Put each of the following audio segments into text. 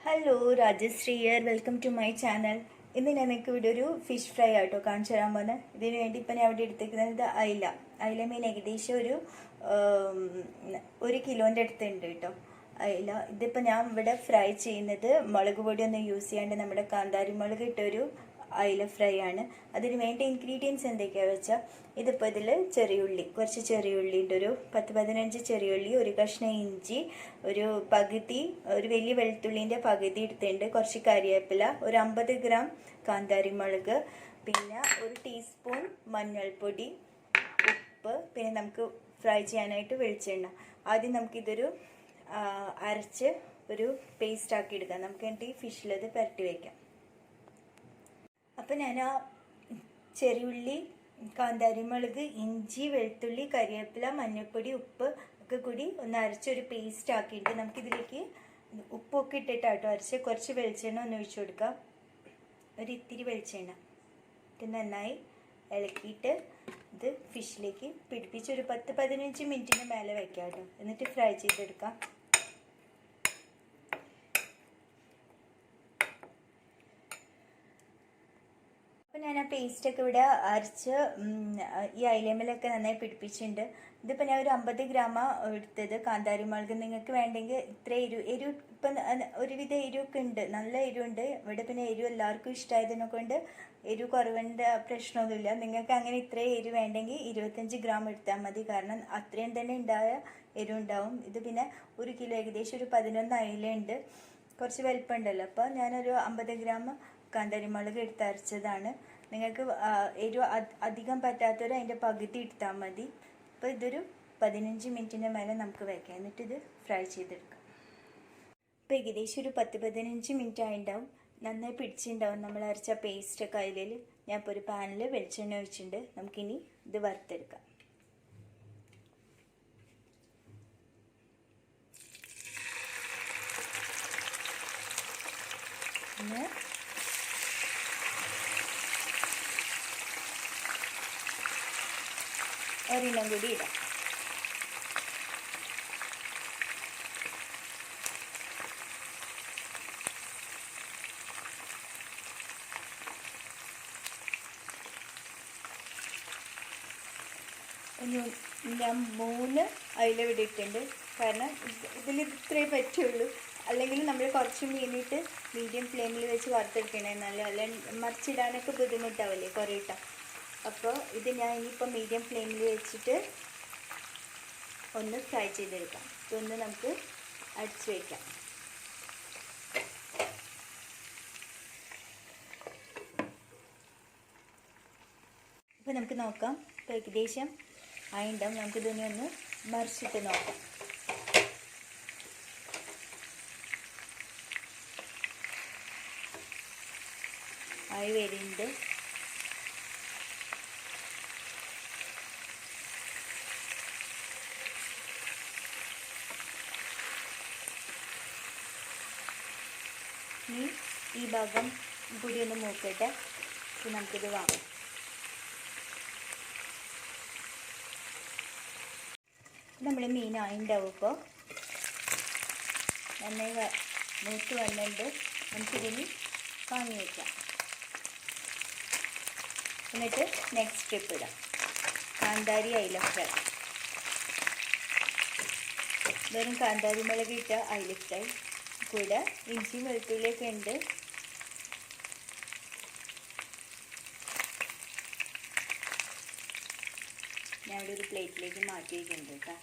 Hello Rajashree here, welcome to my channel. ഇന്ന് ഞാൻ നിങ്ങൾക്ക് ഇവിടെ ഒരു ഫിഷ് ഫ്രൈ ആട്ടോ കാണിച്ചു തരാൻ പോകുന്നത്. ഇതിന് വേണ്ടി ഇപ്പം ഞാൻ ഇവിടെ എടുത്തിരിക്കുന്നത് അയില മീൻ ഏകദേശം ഒരു കിലോൻ്റെ അടുത്തുണ്ട് കേട്ടോ അയില. ഇതിപ്പോൾ ഞാൻ ഇവിടെ ഫ്രൈ ചെയ്യുന്നത് മുളക് പൊടിയൊന്നും യൂസ് ചെയ്യാണ്ട് നമ്മുടെ കാന്താരി മുളക് ഇട്ടൊരു അയില ഫ്രൈ ആണ്. അതിന് വേണ്ട ഇൻഗ്രീഡിയൻസ് എന്തൊക്കെയാണെന്ന് വെച്ചാൽ, ഇതിപ്പോൾ ഇതിൽ ചെറിയുള്ളി, കുറച്ച് ചെറിയുള്ളിൻ്റെ ഒരു 10-15 ചെറിയുള്ളി, ഒരു കഷ്ണം ഇഞ്ചി, ഒരു വലിയ വെളുത്തുള്ളിൻ്റെ പകുതി എടുത്തിട്ടുണ്ട്, കുറച്ച് കറിവേപ്പില, ഒരു 50 ഗ്രാം കാന്താരി മുളക്, പിന്നെ ഒരു ടീസ്പൂൺ മഞ്ഞൾപ്പൊടി, ഉപ്പ്, പിന്നെ നമുക്ക് ഫ്രൈ ചെയ്യാനായിട്ട് വെളിച്ചെണ്ണ. ആദ്യം നമുക്കിതൊരു അരച്ച് ഒരു പേസ്റ്റ് ആക്കി എടുക്കാം. നമുക്ക് എന്നിട്ട് ഈ ഫിഷിലത് പുരട്ടി വയ്ക്കാം. അപ്പം ഞാൻ ആ ചെറിയുള്ളി, കാന്താരി മുളക്, ഇഞ്ചി, വെളുത്തുള്ളി, കരിവേപ്പില, മഞ്ഞൾപ്പൊടി, ഉപ്പ് ഒക്കെ കൂടി ഒന്ന് അരച്ചൊരു പേസ്റ്റ് ആക്കിയിട്ട് നമുക്കിതിലേക്ക് ഉപ്പൊക്കെ ഇട്ടിട്ടാട്ടോ അരച്ച് കുറച്ച് വെളിച്ചെണ്ണ ഒന്ന് ഒഴിച്ചു കൊടുക്കാം. ഒരു ഇത്തിരി വെളിച്ചെണ്ണ ഇത് നന്നായി ഇളക്കിയിട്ട് ഇത് ഫിഷിലേക്ക് പിടിപ്പിച്ച് ഒരു 10-15 മിനിറ്റിന് മേലെ വയ്ക്കാം കേട്ടോ. എന്നിട്ട് ഫ്രൈ ചെയ്തെടുക്കാം. ഞാൻ ആ പേസ്റ്റൊക്കെ ഇവിടെ അരച്ച് ഈ അയിലമേലൊക്കെ നന്നായി പിടിപ്പിച്ചിട്ടുണ്ട്. ഇതിപ്പോൾ ഞാൻ ഒരു 50 ഗ്രാമ എടുത്തത് കാന്താരി മുളക്. നിങ്ങൾക്ക് വേണ്ടെങ്കിൽ ഇത്ര എരിവ് ഇപ്പം ഒരുവിധ എരിവൊക്കെ ഉണ്ട്, നല്ല എരിവുണ്ട് ഇവിടെ. പിന്നെ എരിവ് എല്ലാവർക്കും ഇഷ്ടമായതിനെ കൊണ്ട് എരിവ് കുറവിൻ്റെ പ്രശ്നമൊന്നുമില്ല. നിങ്ങൾക്ക് അങ്ങനെ ഇത്ര എരിവ് വേണ്ടെങ്കിൽ 25 ഗ്രാം എടുത്താൽ മതി, കാരണം അത്രയും തന്നെ ഉണ്ടായ എരിവുണ്ടാവും. ഇത് പിന്നെ 1 കിലോ ഏകദേശം ഒരു 11 അയിലുണ്ട്, കുറച്ച് വലിപ്പമുണ്ടല്ലോ. അപ്പോൾ ഞാനൊരു 50 ഗ്രാം കാന്താരി മുളക് എടുത്തരച്ചതാണ്. നിങ്ങൾക്ക് എരിവ് അധികം പറ്റാത്തവർ അതിൻ്റെ പകുതി എടുത്താൽ മതി. അപ്പോൾ ഇതൊരു 15 മിനിറ്റിന് മേലെ നമുക്ക് വയ്ക്കാം. എന്നിട്ട് ഇത് ഫ്രൈ ചെയ്തെടുക്കാം. ഇപ്പോൾ ഏകദേശം ഒരു 10-15 മിനിറ്റ് ആയിട്ടുണ്ടാവും. നന്നായി പിടിച്ചിട്ടുണ്ടാവും നമ്മൾ അരച്ച പേസ്റ്റൊക്കെ അതിൽ. ഞാൻ ഇപ്പോൾ ഒരു പാനിൽ വെളിച്ചെണ്ണ ഒഴിച്ചിട്ടുണ്ട്. നമുക്കിനി ഇത് വറുത്തെടുക്കാം. പിന്നെ ഒരെണ്ണം കൂടി ഇടാം. ഞാൻ 3 അയില ഇട്ടിട്ടുണ്ട്, കാരണം ഇതിൽ ഇത്രേ പറ്റുള്ളൂ. അല്ലെങ്കിൽ നമ്മൾ കുറച്ച് മീനിട്ട് മീഡിയം ഫ്ലെയിമിൽ വെച്ച് വറുത്തെടുക്കണേ നല്ല, അല്ലെങ്കിൽ മറിച്ചിടാനൊക്കെ ബുദ്ധിമുട്ടാവില്ലേ കുറേ ഇട്ടാൽ. അപ്പോൾ ഇത് ഞാൻ ഇനിയിപ്പോൾ മീഡിയം ഫ്ലെയിമിൽ വെച്ചിട്ട് ഒന്ന് ഫ്രൈ ചെയ്തെടുക്കാം. ഇതൊന്ന് നമുക്ക് അടിച്ചു വയ്ക്കാം. ഇപ്പോൾ നമുക്ക് നോക്കാം. ഇപ്പോൾ ഏകദേശം ആയിട്ടുണ്ടാവും. നമുക്കിതൊന്ന് ഒന്ന് മറിച്ചിട്ട് നോക്കാം. ആയി വരുന്നുണ്ട്. ഇനി ഈ ഭാഗം കൂടി ഒന്ന് മൂക്കട്ടെ. നമുക്കിത് വാങ്ങാം. നമ്മൾ മീനായിട്ടുണ്ടാവും. ഇപ്പോൾ നന്നായി മൂത്ത് വന്നിട്ട് നമുക്കിതിന് വാങ്ങി വയ്ക്കാം. എന്നിട്ട് നെക്സ്റ്റ് സ്ട്രിപ്പ് ഇടാം. കാന്താരി അയില ഫ്രൈ, വെറും കാന്താരി മുളക് ഇട്ട അയില ഫ്രൈ, കൂടെ ഇഞ്ചി വെളുത്തുള്ളിയൊക്കെ ഉണ്ട്. ഞാൻ ഇവിടെ ഒരു പ്ലേറ്റിലേക്ക് മാറ്റി വയ്ക്കുന്നുണ്ട് കേട്ടോ.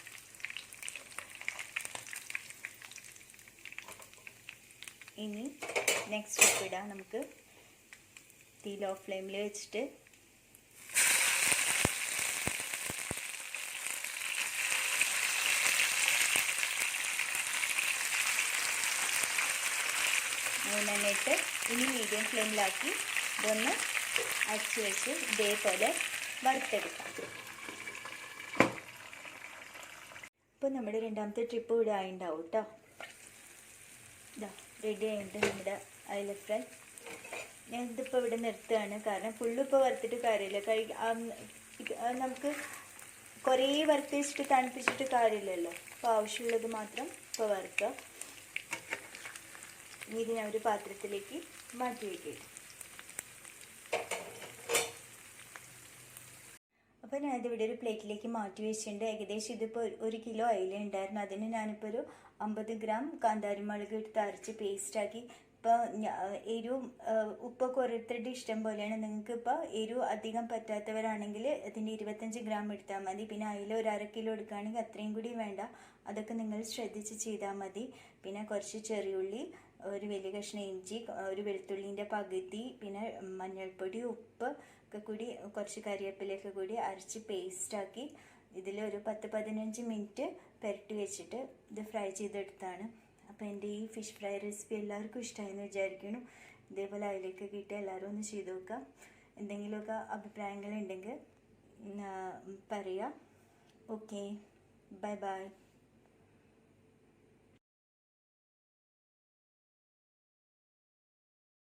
ഇനി നെക്സ്റ്റ് സ്റ്റെപ്പ് ഇടാം. നമുക്ക് തീ ലോ ഫ്ലെയിമിൽ വെച്ചിട്ട് നന്നായിട്ട് ഇനി മീഡിയം ഫ്ലെയിമിലാക്കി ഇതൊന്ന് അടച്ച് വെച്ച് ഇതേപോലെ വറുത്തെടുക്കാം. ഇപ്പോൾ നമ്മുടെ രണ്ടാമത്തെ ട്രിപ്പ് ഇവിടെ ആയിട്ടുണ്ടാവും കേട്ടോ. ഇതാ റെഡി ആയിട്ട് നമ്മുടെ അയില ഫ്രൈ. ഞാൻ ഇതിപ്പോൾ ഇവിടെ നിർത്തുകയാണ്, കാരണം ഫുള്ള് ഇപ്പോൾ വറുത്തിട്ട് കാര്യമില്ല. നമുക്ക് കുറേ വറുത്ത് വെച്ചിട്ട് തണുപ്പിച്ചിട്ട് കാര്യമില്ലല്ലോ. അപ്പോൾ ആവശ്യമുള്ളത് മാത്രം ഇപ്പോൾ വറുക്കുക. ഇനി ഇത് ഞാൻ ഒരു പാത്രത്തിലേക്ക് മാറ്റി വയ്ക്കുക. അപ്പോൾ ഞാനിതിവിടെ ഒരു പ്ലേറ്റിലേക്ക് മാറ്റി വെച്ചിട്ടുണ്ട്. ഏകദേശം ഇതിപ്പോൾ 1 കിലോ അയില ഉണ്ടായിരുന്നു. അതിന് ഞാനിപ്പോൾ ഒരു 50 ഗ്രാം കാന്താരിമുളക് എടുത്ത് അരച്ച് പേസ്റ്റാക്കി. ഇപ്പോൾ എരിവും ഉപ്പൊക്കെ ഓരോരുത്തരുടെ ഇഷ്ടം പോലെയാണ്. നിങ്ങൾക്ക് ഇപ്പോൾ എരിവ് അധികം പറ്റാത്തവരാണെങ്കിൽ അതിൻ്റെ 25 ഗ്രാം എടുത്താൽ മതി. പിന്നെ അയില ഒരു 1/2 കിലോ എടുക്കുകയാണെങ്കിൽ അത്രയും കൂടി വേണ്ട. അതൊക്കെ നിങ്ങൾ ശ്രദ്ധിച്ച് ചെയ്താൽ മതി. പിന്നെ കുറച്ച് ചെറിയുള്ളി, ഒരു വലിയ കഷ്ണം ഇഞ്ചി, ഒരു വെളുത്തുള്ളിൻ്റെ പകുതി, പിന്നെ മഞ്ഞൾപ്പൊടി, ഉപ്പ് ഒക്കെ കൂടി കുറച്ച് കറിവേപ്പിലൊക്കെ കൂടി അരച്ച് പേസ്റ്റാക്കി ഇതിലൊരു 10-15 മിനിറ്റ് പുരട്ടി വെച്ചിട്ട് ഇത് ഫ്രൈ ചെയ്തെടുത്താണ്. അപ്പോൾ എൻ്റെ ഈ ഫിഷ് ഫ്രൈ റെസിപ്പി എല്ലാവർക്കും ഇഷ്ടമായെന്ന് വിചാരിക്കുന്നു. ഇതേപോലെ അതിലേക്ക് കിട്ടി എല്ലാവരും ഒന്ന് ചെയ്ത് നോക്കാം. എന്തെങ്കിലുമൊക്കെ അഭിപ്രായങ്ങളുണ്ടെങ്കിൽ പറയാം. Okay, bye bye.